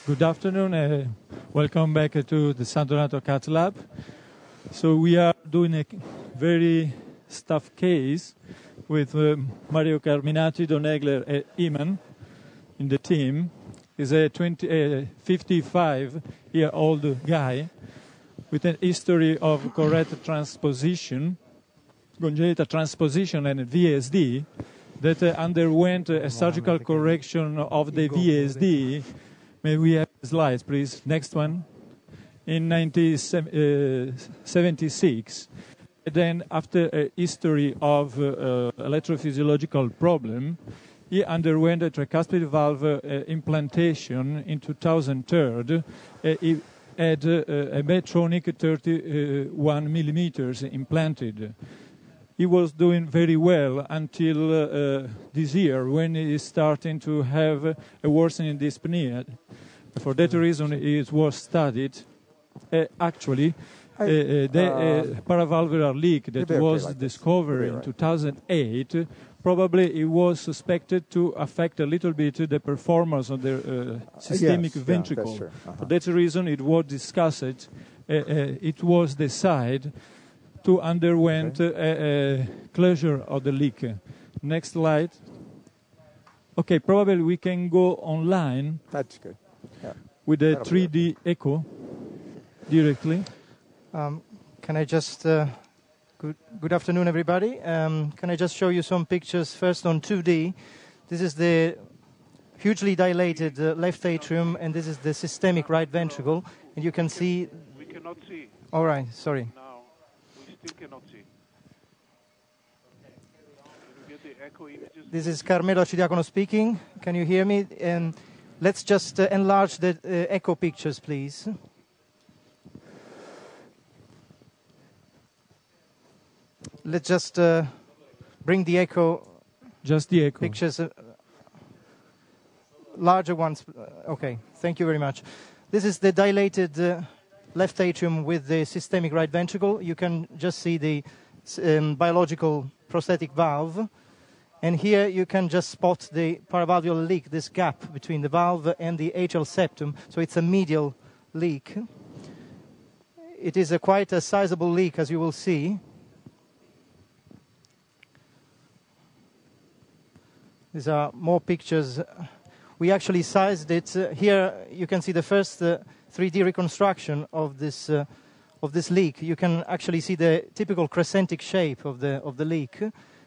Good afternoon. Welcome back to the San Donato Cath Lab. So we are doing a very tough case with Mario Carminati, Don Hagler, and Iman in the team. He's a 55-year-old guy with a history of correct transposition, congenital transposition and VSD, that underwent a surgical correction of the VSD. May we have slides, please? Next one. In 1976. Then, after a history of electrophysiological problem, he underwent a tricuspid valve implantation in 2003. He had a Medtronic 31 millimeters implanted. He was doing very well until this year, when he is starting to have a worsening dyspnea. For that reason, it was studied. Actually, the para-valvular leak that was discovered in 2008, probably it was suspected to affect a little bit the performance of the systemic ventricle. For that reason, it was discussed. It was decided to underwent a closure of the leak. Next slide. Okay, probably we can go online. That's good. Yeah. With a 3D echo directly. Can I just... good afternoon, everybody. Can I just show you some pictures first on 2D? This is the hugely dilated left atrium, and this is the systemic right ventricle. And you can see... We cannot see. All right, sorry. Now, we still cannot see. Can you get the echo images? This is Carmelo Cidiacono speaking. Can you hear me? Let's just enlarge the echo pictures, please. Let's just bring the echo. Just the echo. Pictures. Larger ones. Okay, thank you very much. This is the dilated left atrium with the systemic right ventricle. You can just see the biological prosthetic valve. And here you can just spot the para-valvular leak, this gap between the valve and the atrial septum. So it's a medial leak. It is quite a sizable leak, as you will see. These are more pictures. We actually sized it. Here you can see the first 3D reconstruction of this leak. You can actually see the typical crescentic shape of the leak,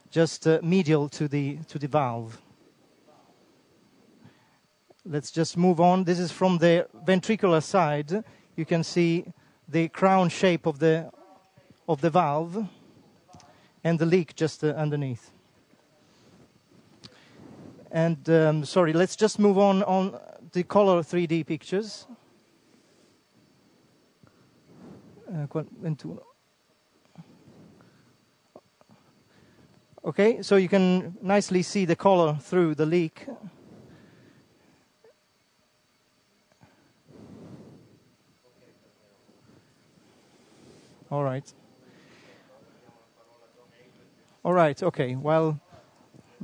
just medial to the valve. Let's just move on. This is from the ventricular side. You can see the crown shape of the valve and the leak just underneath. And sorry, let's just move on the color 3D pictures. Okay, so you can nicely see the color through the leak. All right. All right, okay. Well,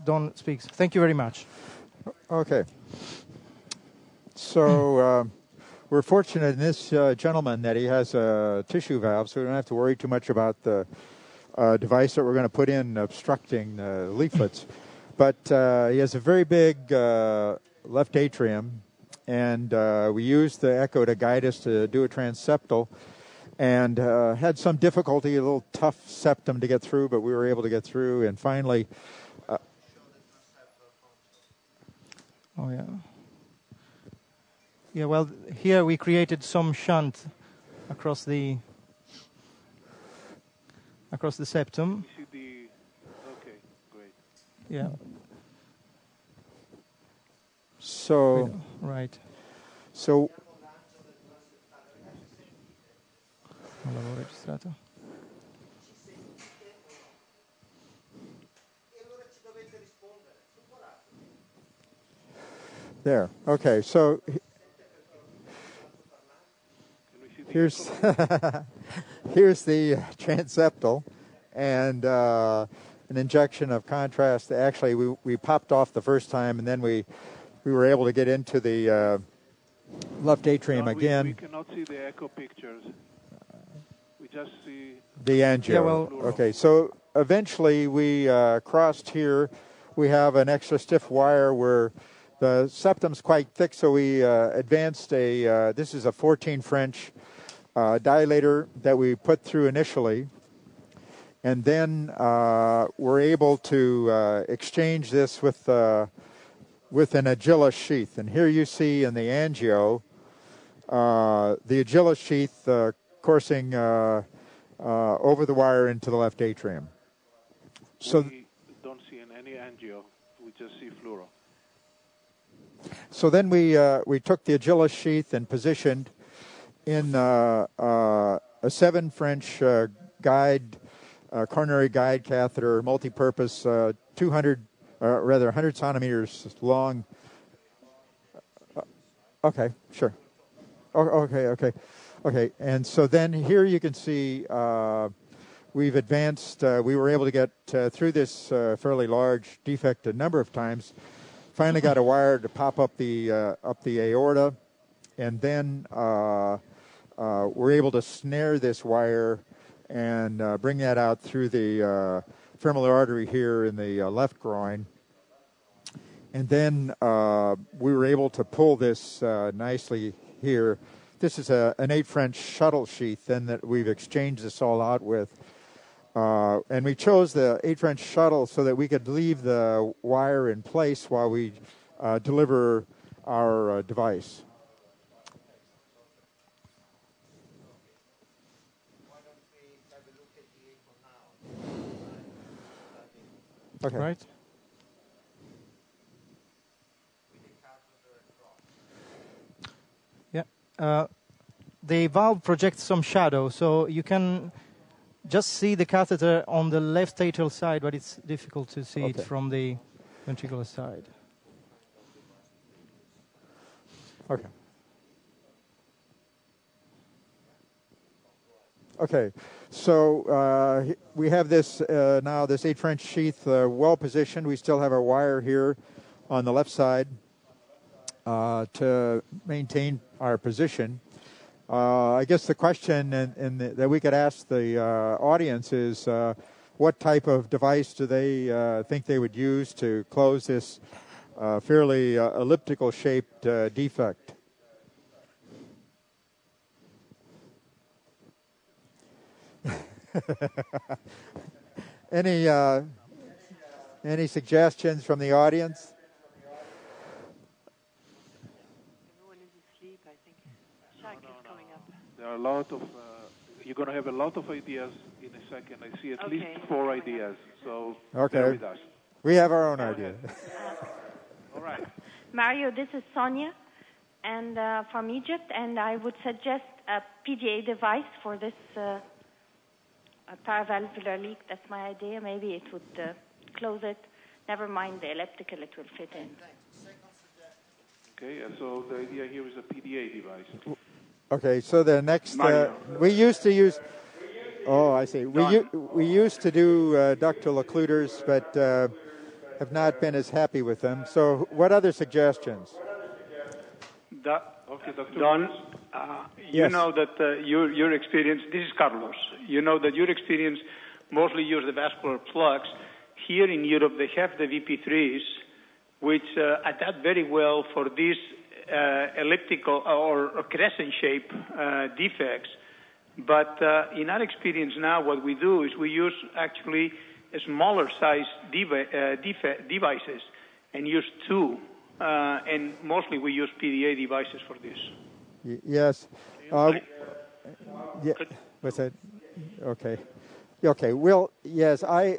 Don speaks. Thank you very much. Okay. So we're fortunate in this gentleman that he has a tissue valve, so we don't have to worry too much about the device that we're going to put in obstructing the leaflets. But he has a very big left atrium, and we used the echo to guide us to do a transeptal, and had some difficulty, a little tough septum to get through, but we were able to get through, and finally... Oh, yeah. Yeah, well, here we created some shunt across the septum. You see okay, great. Yeah. So... Right. So... There. Okay. So here's here's the transeptal, and an injection of contrast. Actually, we popped off the first time, and then we were able to get into the left atrium Don, again. We cannot see the echo pictures. We just see The angio. Yeah, well, okay, so eventually we crossed here. We have an extra stiff wire where the septum's quite thick, so we advanced this is a 14 French dilator that we put through initially. And then we're able to exchange this with an Agilis sheath. And here you see in the angio the Agilis sheath coursing over the wire into the left atrium. So we don't see in any angio. We just see fluoro. So then we took the Agilis sheath and positioned in a 7 French coronary guide catheter, multi-purpose, 100 centimeters long. Okay, sure. Okay. And so then here you can see we've advanced. We were able to get through this fairly large defect a number of times. Finally got a wire to pop up the aorta, and then we're able to snare this wire and bring that out through the femoral artery here in the left groin. And then we were able to pull this nicely here. This is an 8 French shuttle sheath then that we've exchanged this all out with. And we chose the 8 French shuttle so that we could leave the wire in place while we deliver our device. Okay. Right. Yeah. The valve projects some shadow, so you can just see the catheter on the left atrial side, but it's difficult to see it from the ventricular side. Okay. Okay. So we have this now, this 8 French sheath well positioned. We still have our wire here on the left side to maintain our position. I guess the question that we could ask the audience is what type of device do they think they would use to close this fairly elliptical shaped defect? Any suggestions from the audience? Everyone is asleep, I think. Shaq is coming up. There are a lot of, you're going to have a lot of ideas in a second. I see at least 4 ideas, so bear with us. We have our own idea. All right. Mario, this is Sonia and from Egypt, and I would suggest a PDA device for this para-valvular leak. That's my idea. Maybe it would close it. Never mind the elliptical, it will fit in. Okay, so the idea here is a PDA device. Okay, so the next, we used to use, I see. We used to do ductal occluders, but have not been as happy with them. So what other suggestions? Okay, Dr. Don, you Yes. know that your experience, this is Carlos, you know that your experience mostly use the vascular plugs. Here in Europe, they have the VP3s, which adapt very well for these elliptical or crescent shape defects. But in our experience now, what we do is we use actually a smaller size devices and use 2. And mostly we use PDA devices for this. Yes. Yeah. What's that? Okay. Okay. Well, yes. I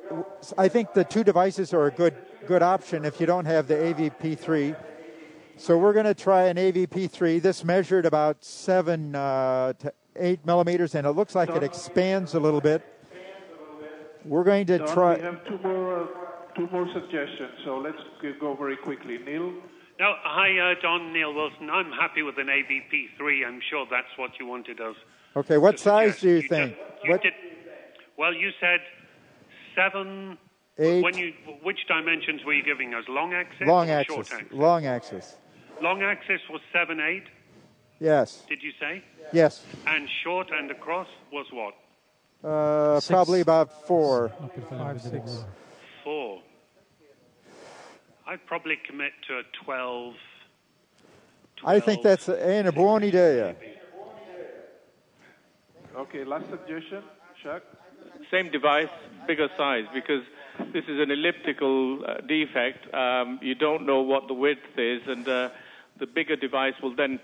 think the 2 devices are a good option if you don't have the AVP3. So we're going to try an AVP3. This measured about 7 to 8 millimeters, and it looks like it expands a little bit. We're going to try. We have two more suggestions, so let's go very quickly. Neil? No, hi, Don, Neil Wilson. I'm happy with an AVP3. I'm sure that's what you wanted us. Okay, what size do you think? Well, you said 7. 8. Which dimensions were you giving us? Long axis? Long or axis. Short axis? Long axis. Long axis was 7/8. Yes. Did you say? Yes. And short and across was what? Probably about 4. 5, 6. 4. I'd probably commit to a 12. I think that's una buona idea. Okay, last suggestion, Chuck? Same device, bigger size, because this is an elliptical defect. You don't know what the width is, and the bigger device will then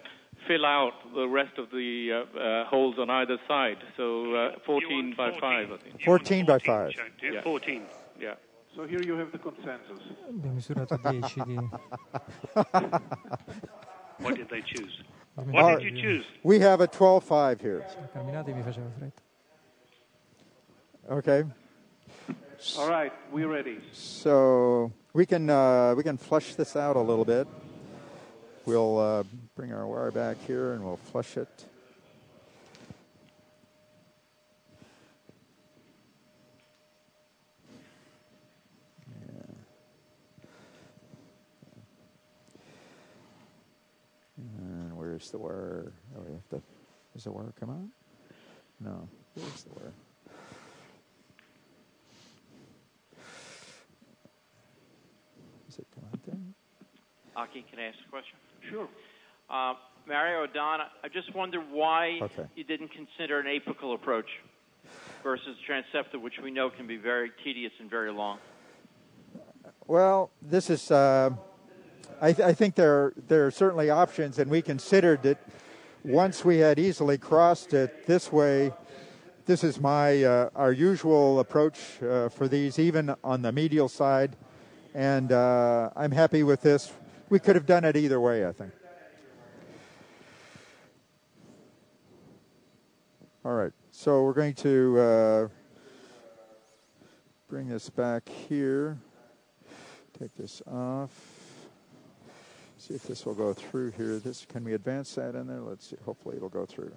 fill out the rest of the holes on either side. So 14 by 5, I think. 14 by 5. Yeah. 14. Yeah. So here you have the consensus. Abbiamo misurato 10 di... What did they choose? What did you choose? We have a 12.5 here. Carminati mi faceva fretta. Okay. All right, we're ready. So we can flush this out a little bit. We'll bring our wire back here and we'll flush it. And where's the wire? Oh, we have to. Does the wire come out? No. Where's the wire? Does it come out there? Aki, can I ask a question? Sure. Mario, Don, I just wonder why you didn't consider an apical approach versus transeptal, which we know can be very tedious and very long. Well, this is. I think there are certainly options, and we considered it once we had easily crossed it this way. This is our usual approach for these, even on the medial side, and I'm happy with this. We could have done it either way, I think. All right, so we're going to bring this back here. Take this off. See if this will go through here. Can we advance that in there? Let's see. Hopefully it'll go through.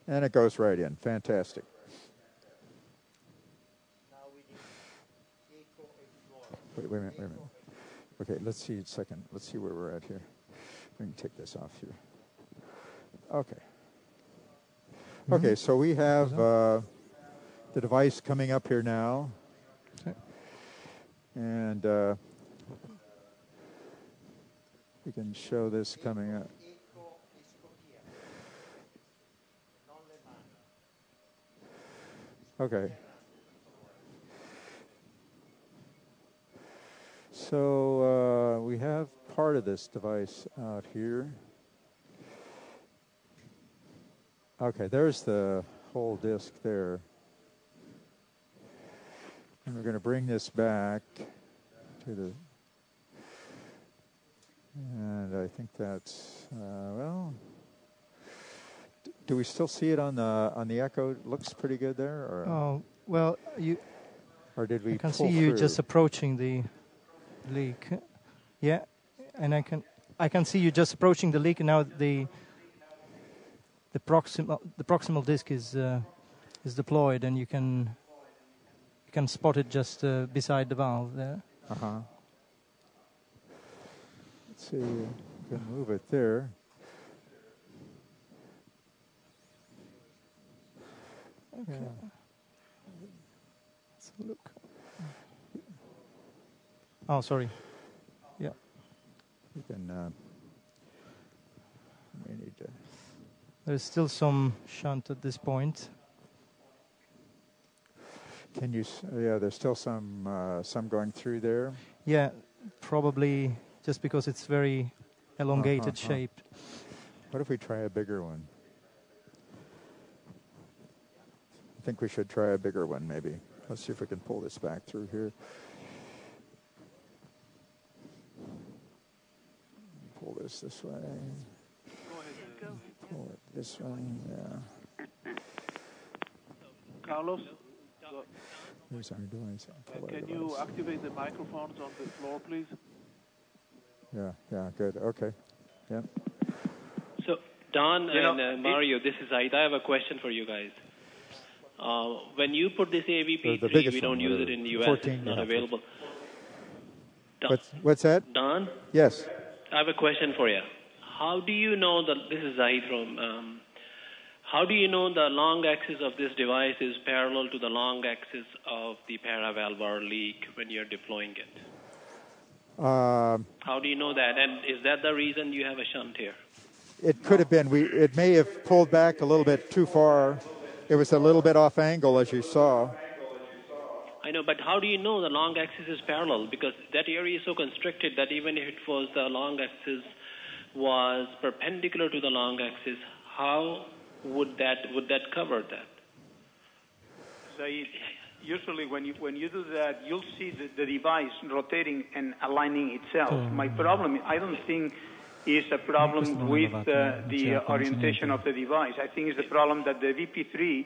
And it goes right in. Fantastic. Wait a minute. Okay, let's see a second. Let's see where we're at here. We can take this off here. Okay. Okay, so we have the device coming up here now. And we can show this coming up. Okay. So we have part of this device out here. Okay, there's the whole disc there. And we're going to bring this back to the... And I think that's, well... Do we still see it on the echo? It looks pretty good there? Or, oh, well, or did we I can pull see you through? just approaching the leak. Yeah, and I can see you just approaching the leak, and now the proximal disc is deployed, and you can spot it just beside the valve there. Let's see, we can move it there. Okay. Yeah. Let's look. Oh, sorry. Yeah. We can. We need to. There's still some shunt at this point. Can you? Yeah, there's still some going through there. Yeah, probably just because it's very elongated shaped. What if we try a bigger one? I think we should try a bigger one, maybe. Let's see if we can pull this back through here. Pull this way. Pull it this way, yeah. Carlos? Here's our device. Can you activate the microphones on the floor, please? Yeah, good. Okay. Yeah. So, Don and Mario, this is Aida. I have a question for you guys. When you put this AVP3, we don't use it in the U.S. 14, it's not available. What's that? Don? Yes. I have a question for you. how do you know that this is Zahid from? How do you know the long axis of this device is parallel to the long axis of the para-valvular leak when you're deploying it? How do you know that? And is that the reason you have a shunt here? It could have been. It may have pulled back a little bit too far. It was a little bit off angle, as you saw. I know, but how do you know the long axis is parallel? Because that area is so constricted that even if it was the long axis was perpendicular to the long axis, how would that cover that? Zaid, usually when you do that, you'll see the device rotating and aligning itself. My problem, I don't think, is a problem with the orientation of the device. I think it's the problem that the VP3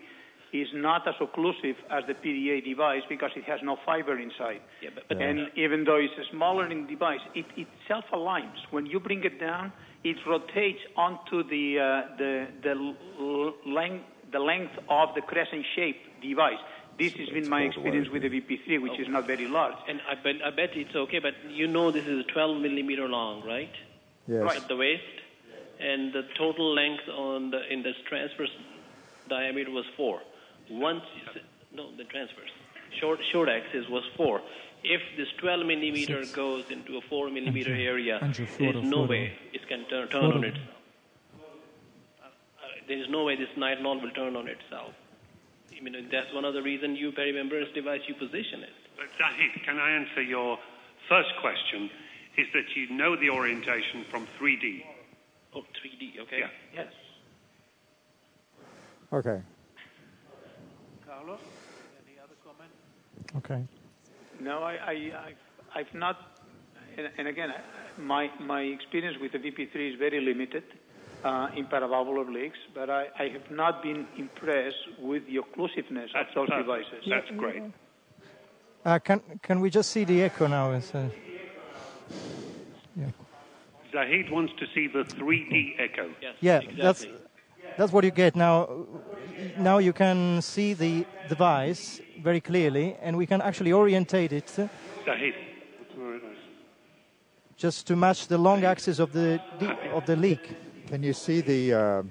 is not as occlusive as the PDA device because it has no fiber inside. And even though it's a smaller in device, it self-aligns. When you bring it down, it rotates onto the length of the crescent-shaped device. This has been my experience with the VP3, which is not very large. And I bet it's okay, but you know this is 12 millimeter long, right? Yes. Right at the waist, and the total length in the transverse diameter was 4. The transverse short axis was 4. If this 12 millimeter goes into a 4 millimeter area, there's no way it can turn on itself. There is no way this nylon will turn on itself. I mean, that's one of the reasons you perimembranous device you position it. But Zahid, can I answer your first question? Is that you know the orientation from 3D. Oh, 3D, okay. Yeah. Yes. Okay. Carlos, any other comment? Okay. No, I've not, and again, my experience with the VP3 is very limited in paravalvular leaks, but I have not been impressed with the occlusiveness of those devices. That's great. Can we just see the echo now? Zahid wants to see the 3D echo. Yes, exactly. That's what you get now. Now you can see the device very clearly, and we can actually orientate it Zahid. just to match the long axis of the leak. Can you see the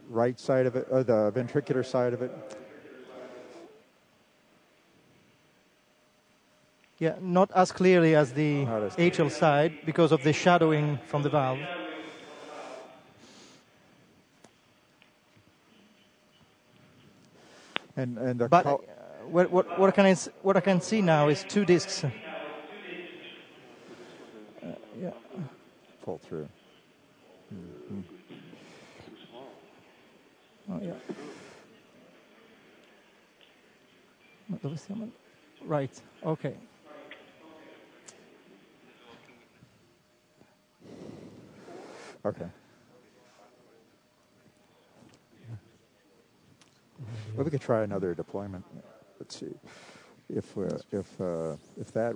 right side of it, or the ventricular side of it? Yeah, not as clearly as the atrial side because of the shadowing from the valve. But what I can see now is 2 discs. Yeah. Pull through. Mm-hmm. Oh, yeah. Right. Okay. Okay. Well, we could try another deployment. Let's see if that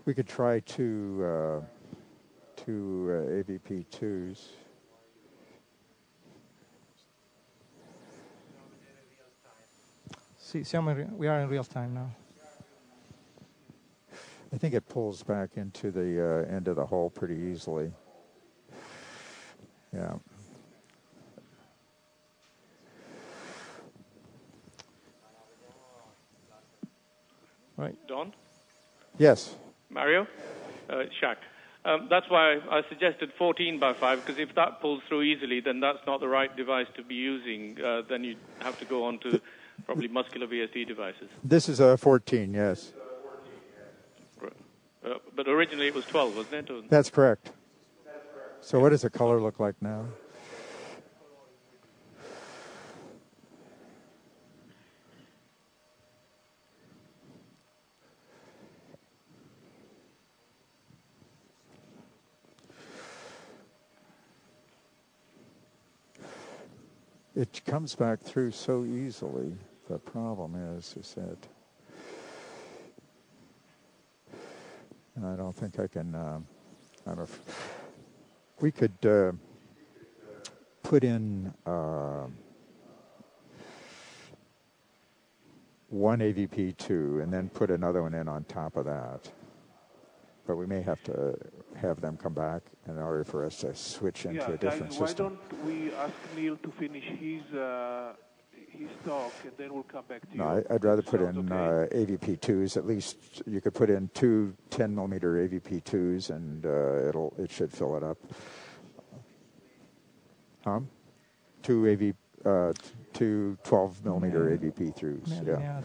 we could try two AVP2s. We are in real time now. I think it pulls back into the end of the hole pretty easily. Yeah. Right. Don? Yes. Mario? Shaq. That's why I suggested 14 by 5, because if that pulls through easily, then that's not the right device to be using. Then you have to go on to probably muscular VSD devices. This is a 14, yes. But originally it was 12, wasn't it? That's correct. So what does the color look like now? It comes back through so easily. The problem is that I don't think I can. We could put in one AVP2 and then put another one in on top of that. but we may have to have them come back in order for us to switch into a different guys, system. why don't we ask Neil to finish his talk, and then we'll come back to you. No, I'd rather put in okay? AVP2s. At least you could put in two 10-millimeter AVP2s, and it should fill it up. Two 12-millimeter AVP3s. Yeah.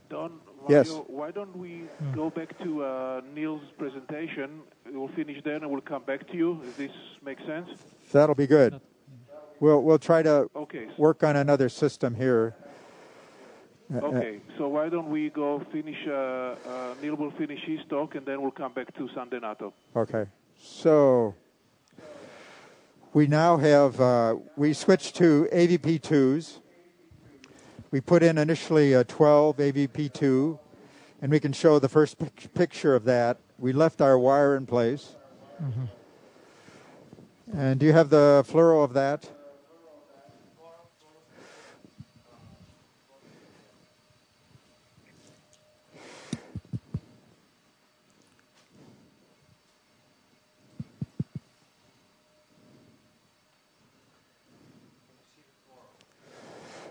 Don, yes. Why don't we go back to Neil's presentation? We'll finish then, and we'll come back to you. Does this make sense? That'll be good. We'll try to work on another system here. Okay, so why don't we go finish, Neil will finish his talk, and then we'll come back to San Donato. Okay, so we now have, we switched to AVP2s. We put in initially a 12 AVP2, and we can show the first picture of that. We left our wire in place. Mm-hmm. And do you have the fluoro of that?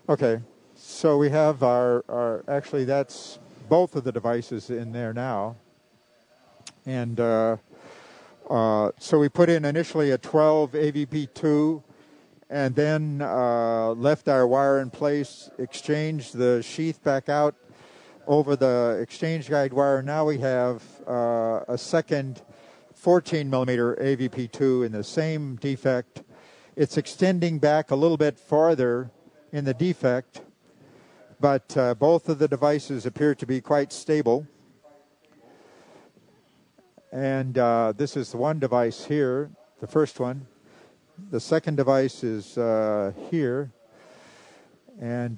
Okay, so we have our actually that's both of the devices in there now. And so we put in initially a 12 AVP2 and then left our wire in place, exchanged the sheath back out over the exchange guide wire. Now we have a second 14-millimeter AVP2 in the same defect. It's extending back a little bit farther in the defect, but both of the devices appear to be quite stable. And this is the one device here, the first one. The second device is here, and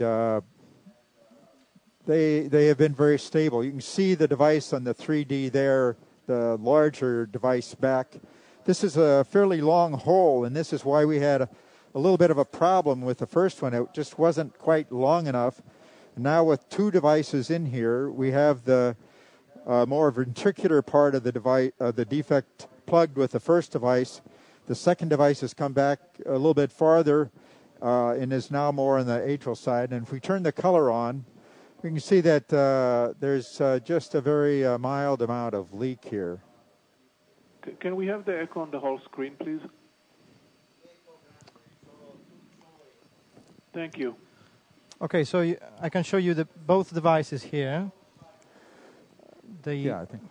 they have been very stable. You can see the device on the 3D there, the larger device back. This is a fairly long hole, and this is why we had a little bit of a problem with the first one. It just wasn't quite long enough. Now with two devices in here, we have the more ventricular part of the device, the defect plugged with the first device. The second device has come back a little bit farther and is now more on the atrial side. And if we turn the color on, we can see that there's just a very mild amount of leak here. Can we have the echo on the whole screen, please? Thank you. Okay, so I can show you both devices here. Yeah, I think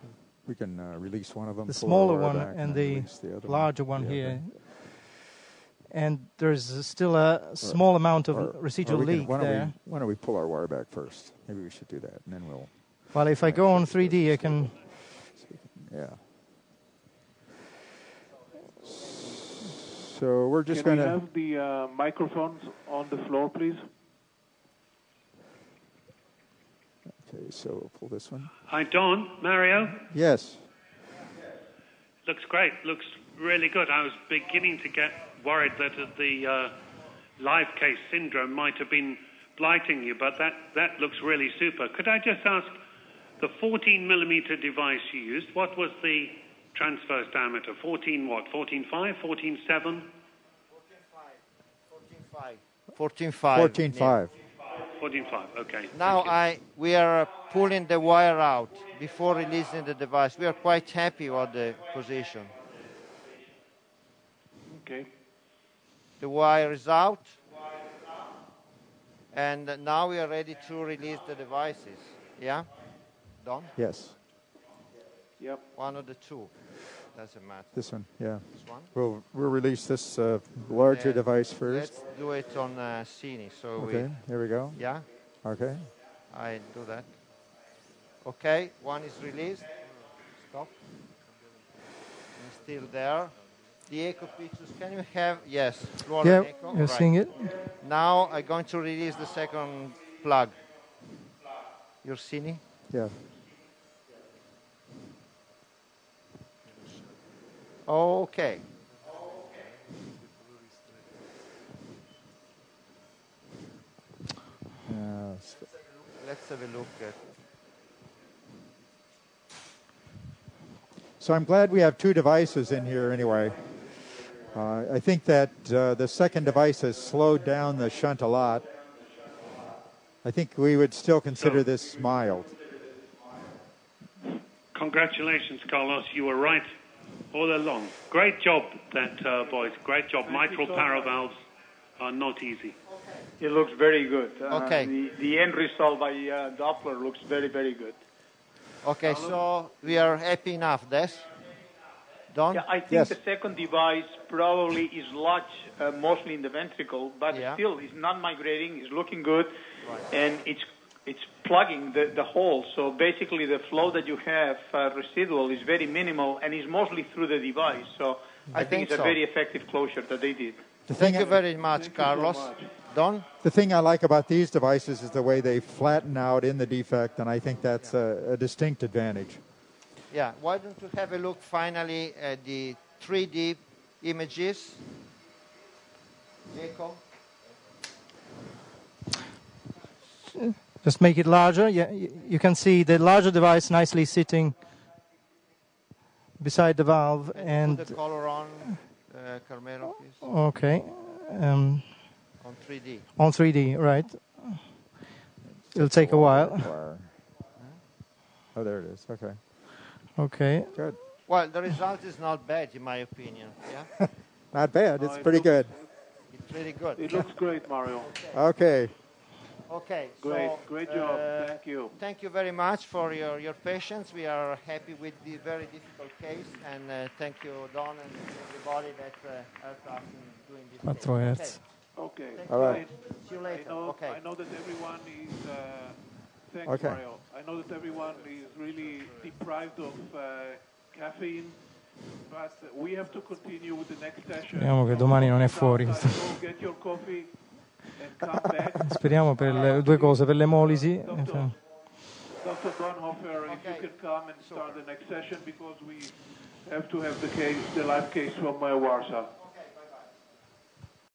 we can release one of them. The smaller one and the larger one here. And there's still a small amount of residual leak there. Why don't we pull our wire back first? Maybe we should do that, and then we'll... Well, if I go on 3D, I can... Yeah. So we're just going to... Can we have the microphones on the floor, please? Okay, so we'll pull this one. Hi, Don. Mario? Yes. Looks great. Looks really good. I was beginning to get worried that the live case syndrome might have been blighting you, but that looks really super. Could I just ask, the 14-millimeter device you used, what was the transverse diameter? 14 what? 14.5? 14.7? 14.5. 14.5. 14.5, okay. Now we are pulling the wire out before releasing the device. We are quite happy with the position. Okay. The wire is out. And now we are ready to release the devices. Yeah? Don? Yes. Yep. One of the two. Doesn't matter. This one, yeah. This one? We'll release this larger device first. Let's do it on Cine. So okay, here we go. Yeah? Okay. I do that. Okay, one is released. Stop. And still there. The echo pictures, can you have? Yes. Yeah, echo. you're seeing it. Now I'm going to release the second plug. You're seeing? Yeah. Okay. Let's have a look at. So I'm glad we have two devices in here anyway. I think that the second device has slowed down the shunt a lot. I think we would still consider this mild. Congratulations, Carlos. You were right all along. Great job, boys. Great job. Mitral paravalves are not easy. It looks very good. Okay. The end result by Doppler looks very, very good. Okay, so we are happy enough, Des? Don? Yeah, I think the second device probably is large, mostly in the ventricle, but still it's not migrating, it's looking good, and it's plugging the hole. So basically the flow that you have residual is very minimal and is mostly through the device. So I think it's a very effective closure that they did. Thank you very much, Carlos. So much. Don? The thing I like about these devices is the way they flatten out in the defect, and I think that's a distinct advantage. Yeah, why don't you have a look finally at the 3D images? Echo. Just make it larger. Yeah, you can see the larger device nicely sitting beside the valve. And put the color on, Carmelo, please. Okay. On 3D. On 3D, right. It'll take a while. Oh, there it is. Okay. Okay. Good. Well, the result is not bad, in my opinion. Yeah. Not bad. It's pretty good. It's really good. It looks great, Mario. Okay. Okay. Great. So, Great job. Thank you. Thank you very much for your patience. We are happy with the very difficult case, and thank you, Don, and everybody that helped us in doing this case. Okay. All right. See you later. I know that everyone is. Thanks, Mario. I know that everyone is really deprived of caffeine, but we have to continue with the next session. Speriamo che domani non è fuori. Get your coffee and come back. Speriamo per le due cose, per l'emolisi. Dr. Bonhoeffer, if you can come and start the next session, because we have to have the live case from Warsaw.